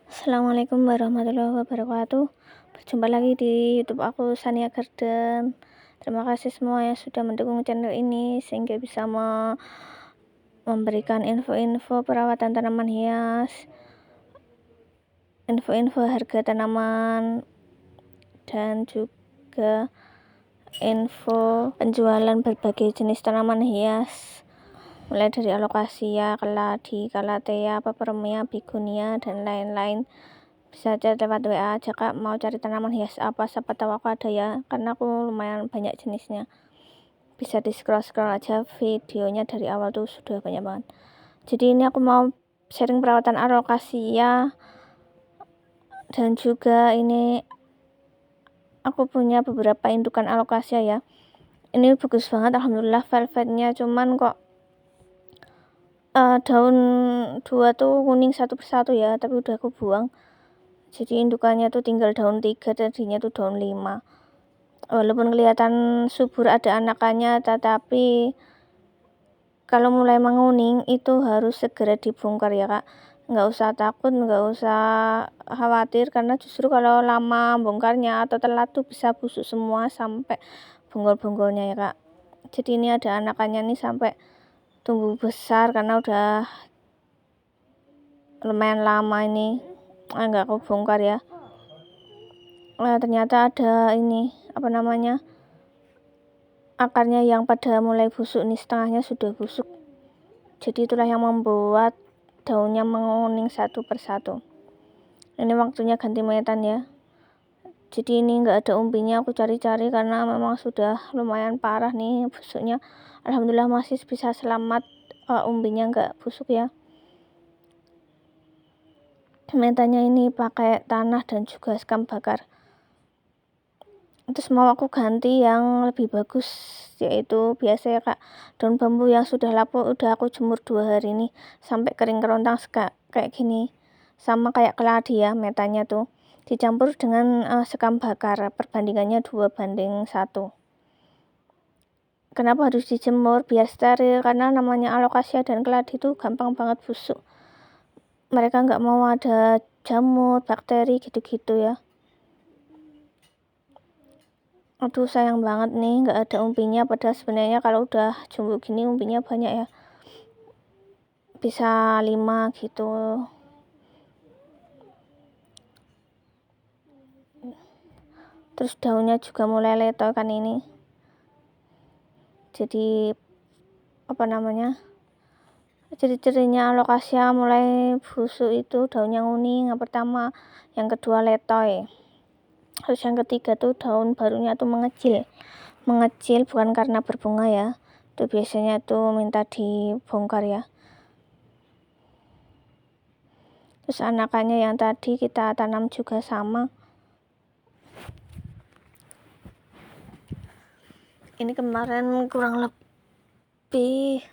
Assalamualaikum warahmatullahi wabarakatuh. Berjumpa lagi di YouTube aku, Sania Garden. Terima kasih semua yang sudah mendukung channel ini sehingga bisa memberikan info-info perawatan tanaman hias, info-info harga tanaman, dan juga info penjualan berbagai jenis tanaman hias, mulai dari alokasia, keladi, calathea, pepermia, begonia, dan lain-lain. Bisa chat lewat WA aja kak, mau cari tanaman hias apa, siapa tahu aku ada ya, karena aku lumayan banyak jenisnya. Bisa di scroll aja videonya, dari awal tuh sudah banyak banget. Jadi ini aku mau sharing perawatan alokasia, dan juga ini aku punya beberapa indukan alokasia ya. Ini bagus banget, alhamdulillah, velvetnya. Cuman kok daun 2 tuh kuning satu persatu ya, tapi udah aku buang. Jadi indukannya tuh tinggal daun 3, tadinya tuh daun 5. Walaupun kelihatan subur ada anakannya, tetapi kalau mulai menguning itu harus segera dibongkar ya kak. Nggak usah takut, nggak usah khawatir, karena justru kalau lama bongkarnya atau telat tuh bisa busuk semua sampai bonggol-bonggolnya ya kak. Jadi ini ada anakannya nih sampai tumbuh besar karena udah lumayan lama ini nggak aku bongkar ya. Ternyata ada ini akarnya yang pada mulai busuk nih, setengahnya sudah busuk. Jadi itulah yang membuat daunnya menguning satu persatu. Ini waktunya ganti metan ya. Jadi ini nggak ada umbinya, aku cari-cari karena memang sudah lumayan parah nih busuknya. Alhamdulillah masih bisa selamat, umbinya nggak busuk ya. Metannya ini pakai tanah dan juga sekam bakar. Terus mau aku ganti yang lebih bagus, yaitu biasa ya kak, daun bambu yang sudah lapuk udah aku jemur 2 hari nih sampai kering kerontang kayak gini. Sama kayak keladi ya, metanya tuh dicampur dengan sekam bakar, perbandingannya 2:1. Kenapa harus dijemur? Biar steril, karena namanya alokasia dan keladi tuh gampang banget busuk. Mereka nggak mau ada jamur, bakteri gitu-gitu ya. Aduh sayang banget nih nggak ada umbinya, padahal sebenarnya kalau udah jumbo gini umbinya banyak ya, bisa 5 gitu. Terus daunnya juga mulai letoy kan ini. Jadi ciri-cirinya alokasia mulai busuk itu daunnya nguning yang pertama, yang kedua letoy, terus yang ketiga tuh daun barunya tuh mengecil bukan karena berbunga ya, itu biasanya tuh minta dibongkar ya. Terus anakannya yang tadi kita tanam juga sama. Ini kemarin kurang lebih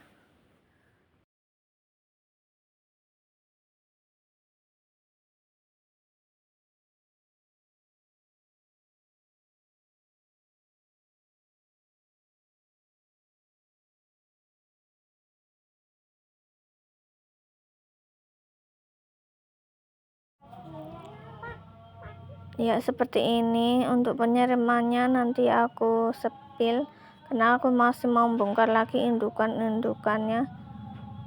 ya seperti ini. Untuk penyiramannya nanti aku sepil, karena aku masih mau bongkar lagi indukannya.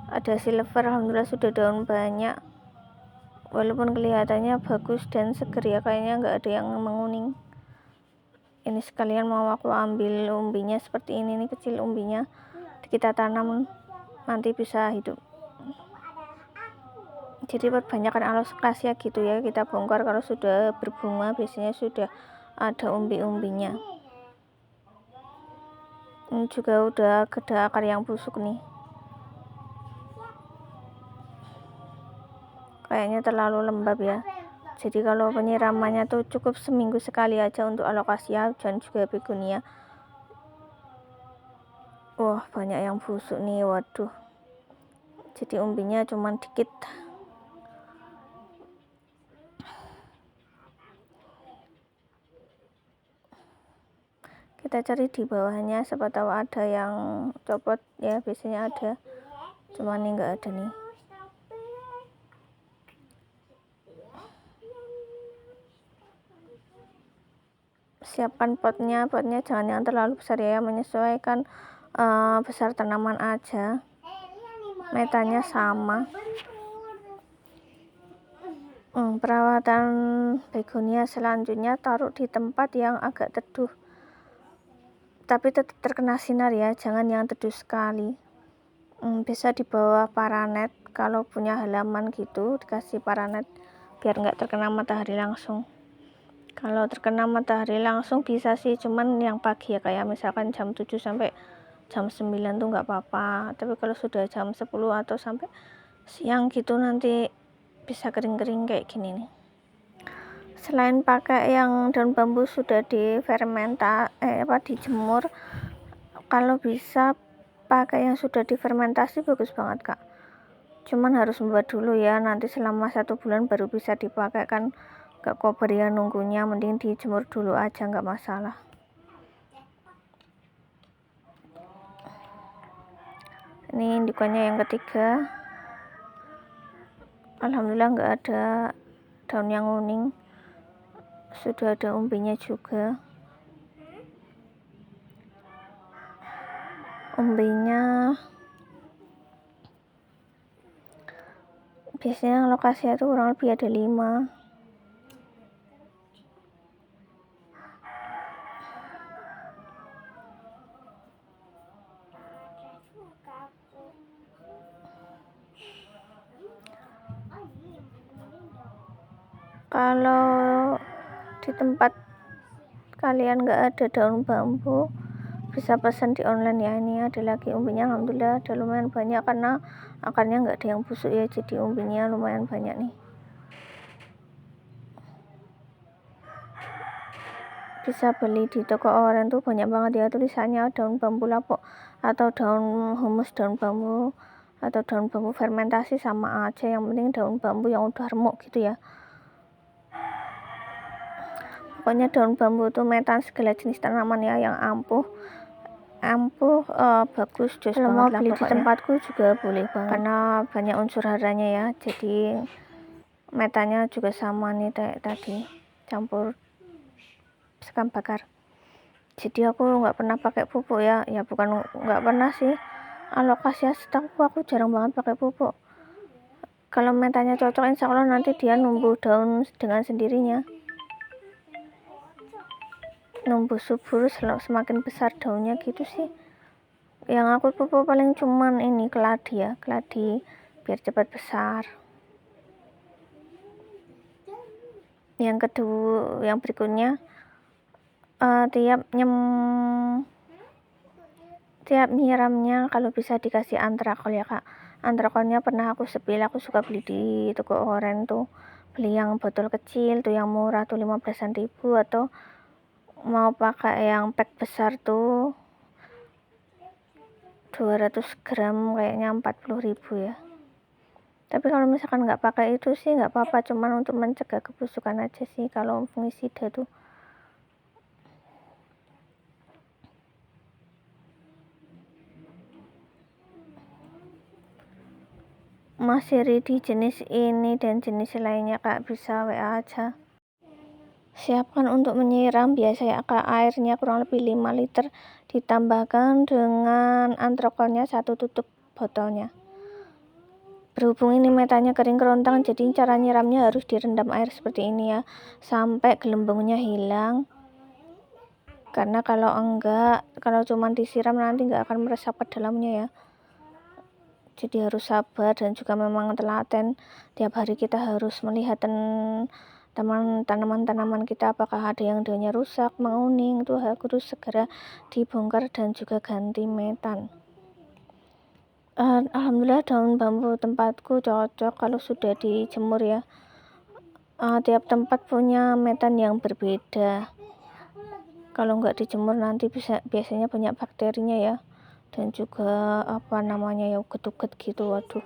Ada silver, alhamdulillah sudah daun banyak, walaupun kelihatannya bagus dan seger ya, kayaknya nggak ada yang menguning. Ini sekalian mau aku ambil umbinya, seperti ini nih kecil umbinya, kita tanam nanti bisa hidup. Jadi perbanyakan alokasia gitu ya, kita bongkar kalau sudah berbunga, biasanya sudah ada umbi-umbinya. Ini juga udah ada akar yang busuk nih, kayaknya terlalu lembab ya. Jadi kalau penyiramannya tuh cukup seminggu sekali aja untuk alokasia dan juga begonia. Wah banyak yang busuk nih, waduh, jadi umbinya cuman dikit. Kita cari di bawahnya, siapa tahu ada yang copot ya, biasanya ada, cuman ini nggak ada nih. siapkan potnya jangan yang terlalu besar ya, menyesuaikan besar tanaman aja. Metanya sama. Perawatan begonia selanjutnya taruh di tempat yang agak teduh, tapi tetap terkena sinar ya, jangan yang teduh sekali. Bisa di bawah paranet, kalau punya halaman gitu dikasih paranet biar nggak terkena matahari langsung. Kalau terkena matahari langsung bisa sih, cuman yang pagi ya, kayak misalkan jam 7 sampai jam 9 tuh nggak apa-apa, tapi kalau sudah jam 10 atau sampai siang gitu nanti bisa kering-kering kayak gini nih. Selain pakai yang daun bambu sudah dijemur, kalau bisa pakai yang sudah difermentasi bagus banget kak. Cuman harus membuat dulu ya, nanti selama 1 bulan baru bisa dipakai kan, gak kober ya nunggunya, mending dijemur dulu aja, nggak masalah. Ini indukannya yang ketiga. Alhamdulillah nggak ada daun yang kuning, sudah ada umbinya juga. Umbinya biasanya lokasinya itu kurang lebih ada 5. Kalau di tempat kalian nggak ada daun bambu, bisa pesan di online ya. Ini ada lagi umbinya, alhamdulillah ada lumayan banyak karena akarnya nggak ada yang busuk ya, jadi umbinya lumayan banyak nih. Bisa beli di toko oren tuh banyak banget ya tulisannya daun bambu lapok atau daun humus daun bambu atau daun bambu fermentasi, sama aja, yang penting daun bambu yang udah remuk gitu ya. Pokoknya daun bambu tuh metan segala jenis tanaman ya, yang ampuh bagus, jos banget. Kalau mau beli di tempatku juga boleh banget karena banyak unsur haranya ya, jadi metanya juga sama nih kayak tadi, campur sekam bakar. Jadi aku nggak pernah pakai pupuk ya, bukan nggak pernah sih, alokasi setahu aku jarang banget pakai pupuk. Kalau metanya cocok, insya Allah nanti dia numbuh daun dengan sendirinya, numbuh subur semakin besar daunnya gitu sih. Yang aku pupuk paling cuman ini keladi ya, keladi biar cepat besar. Yang kedua, yang berikutnya tiap nyiramnya kalau bisa dikasih antrakol ya kak. Antrakolnya pernah aku spill, aku suka beli di toko oren tuh, beli yang botol kecil tuh yang murah tuh 15.000, atau mau pakai yang pack besar tuh 200 gram kayaknya 40.000 ya. Tapi kalau misalkan nggak pakai itu sih nggak apa-apa, cuman untuk mencegah kebusukan aja sih kalau fungisida tuh. Masih di jenis ini dan jenis lainnya kak, bisa WA aja. Siapkan untuk menyiram, biasanya kak airnya kurang lebih 5 liter, ditambahkan dengan antrakolnya 1 tutup botolnya. Berhubung ini metanya kering kerontang, jadi cara nyiramnya harus direndam air seperti ini ya, sampai gelembungnya hilang. Karena kalau cuma disiram nanti nggak akan meresap ke dalamnya ya. Jadi harus sabar dan juga memang telaten. Tiap hari kita harus melihat tanaman-tanaman kita apakah ada yang daunnya rusak, menguning, itu harus segera dibongkar dan juga ganti metan. Alhamdulillah daun bambu tempatku cocok kalau sudah dijemur ya. Tiap tempat punya metan yang berbeda. Kalau nggak dijemur nanti biasanya banyak bakterinya ya, dan juga uget-uget gitu. Waduh,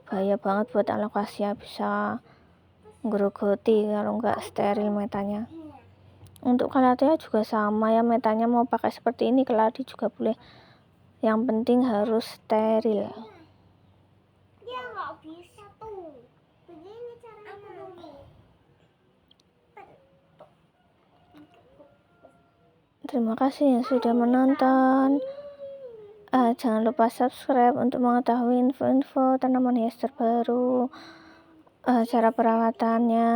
bahaya banget buat alokasi ya, bisa ngerogoti kalau nggak steril metanya. Untuk kalatea juga sama ya, metanya mau pakai seperti ini, keladi juga boleh, yang penting harus steril. Ya nggak bisa tuh, begini caranya. Terima kasih yang sudah menonton. Jangan lupa subscribe untuk mengetahui info-info tanaman hias terbaru, cara perawatannya.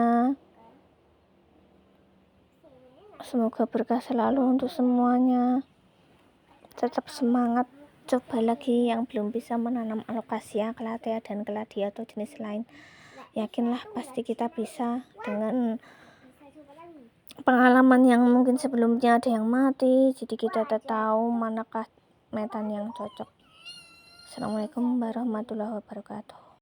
Semoga berkah selalu untuk semuanya. Tetap semangat. Coba lagi yang belum bisa menanam alokasia, calathea, dan gladia atau jenis lain. Yakinlah pasti kita bisa. Dengan pengalaman yang mungkin sebelumnya ada yang mati, jadi kita tahu manakah metan yang cocok. Assalamualaikum warahmatullahi wabarakatuh.